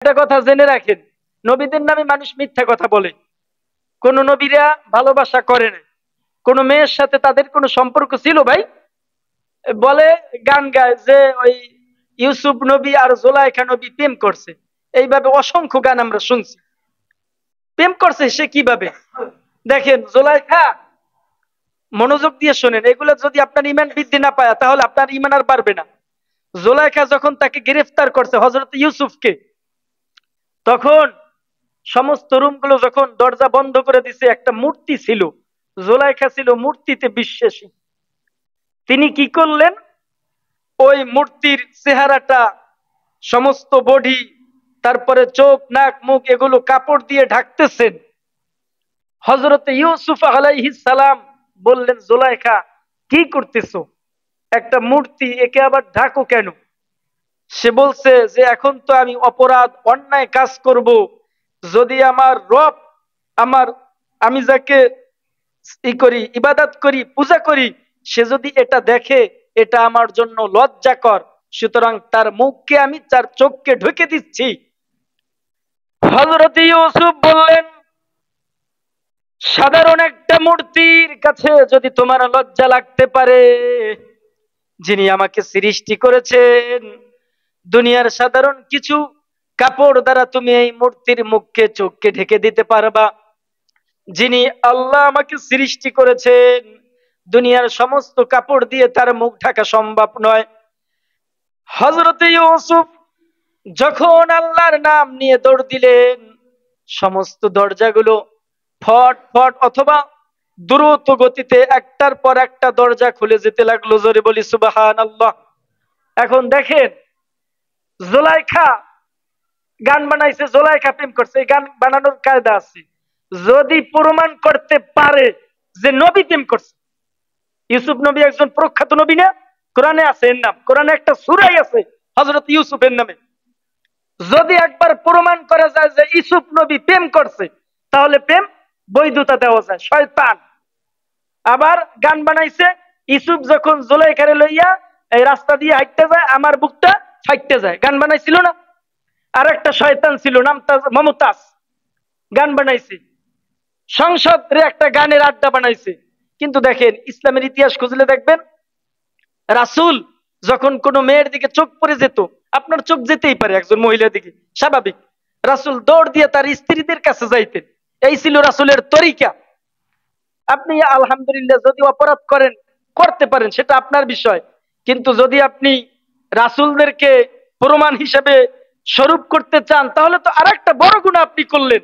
একটা কথা জেনে রাখেন, নবীদের নামে মানুষ মিথ্যা কথা বলে। কোন নবীরা ভালোবাসা করে না, কোন মেয়ের সাথে তাদের কোনো সম্পর্ক ছিল ভাই? বলে, গান গায় যে ওই ইউসুফ নবী আর জোলাইখা নবী প্রেম করছে। এইভাবে অসংখ্য গান আমরা শুনছি। প্রেম করছে সে কিভাবে? দেখেন জোলাইখা, মনোযোগ দিয়ে শোনেন, এগুলো যদি আপনার ইমান বৃদ্ধি না পায় তাহলে আপনার ইমান আর বাড়বে না। জোলাইখা যখন তাকে গ্রেফতার করছে হযরত ইউসুফকে, তখন সমস্ত রুমগুলো যখন দরজা বন্ধ করে দিছে, একটা মূর্তি ছিল, জোলাইখা ছিল মূর্তিতে বিশ্বাসী। তিনি কি করলেন, ওই মূর্তির চেহারাটা, সমস্ত বডি, তারপরে চোখ নাক মুখ এগুলো কাপড় দিয়ে ঢাকতেছেন। হযরতে ইউসুফ আলাইহিস সালাম বললেন, জোলাইখা কি করতেছো? একটা মূর্তি, একে আবার ঢাকো কেন? সে বলছে যে এখন তো আমি অপরাধ অন্যায় কাজ করব, যদি আমার রব, আমার, আমি যাকে করি, ইবাদত করি, পূজা করি, সে যদি এটা দেখে, এটা আমার জন্য লজ্জাকর, সুতরাং তার মুখকে আমি, তার চোখকে ঢেকে দিচ্ছি। হযরত ইউসুফ বললেন, সাধারণ একটা মূর্তির কাছে যদি তোমার লজ্জা লাগতে পারে, যিনি আমাকে সৃষ্টি করেছেন, দুনিয়ার সাধারণ কিছু কাপড় দ্বারা তুমি এই মূর্তির মুখকে চোখকে ঢেকে দিতে পারবা? যিনি আল্লাহ আমাকে সৃষ্টি করেছেন, দুনিয়ার সমস্ত কাপড় দিয়ে তার মুখ ঢাকা সম্ভব নয়। হযরত ইউসুফ যখন আল্লাহর নাম নিয়ে দৌড় দিলেন, সমস্ত দরজাগুলো ফট ফট অথবা দ্রুত গতিতে একটার পর একটা দরজা খুলে যেতে লাগলো। জোরে বলি সুবহানাল্লাহ। এখন দেখেন, জোলাইখা গান বানাইছে, জোলাইখা প্রেম করছে, এই গান বানানোর কায়দা আছে। যদি প্রমাণ করতে পারে যে নবী প্রেম করছে, ইউসুফ নবী একজন প্রখ্যাত নবী না? কোরআনে আছে এর নাম, কোরআনে একটা সূরাই আছে হযরত ইউসুফের নামে। যদি একবার প্রমাণ করা যায় যে ইউসুফ নবী প্রেম করছে, তাহলে প্রেম বৈধতা দেওয়া যায়। শয়তান আবার গান বানাইছে, ইউসুফ যখন জুলাইখারে লইয়া এই রাস্তা দিয়ে হাঁটতে যায়, আমার বুকটা ফাইটতে যায়, গান বানাইছিল না? আর একটা শয়তান ছিল, নাম মমতাজ, গান বানাইছে, সংসদে একটা গানের আড্ডা বানাইছে। কিন্তু দেখেন, ইসলামের ইতিহাস খুঁজলে দেখবেন, রাসূল যখন কোনো মেয়ের দিকে চোখ পড়ে যেত, আপনার চোখ যেতেই পারে একজন মহিলার দিকে, স্বাভাবিক, রাসূল দৌড় দিয়ে তার স্ত্রীদের কাছে যাইতেন। এই ছিল রাসূলের তরিকা। আপনি আলহামদুলিল্লাহ যদি অপরাধ করেন, করতে পারেন, সেটা আপনার বিষয়, কিন্তু যদি আপনি রাসূলদেরকে প্রমাণ হিসেবে স্বরূপ করতে চান, তাহলে তো আরেকটা বড় গুনাহ আপনি করলেন।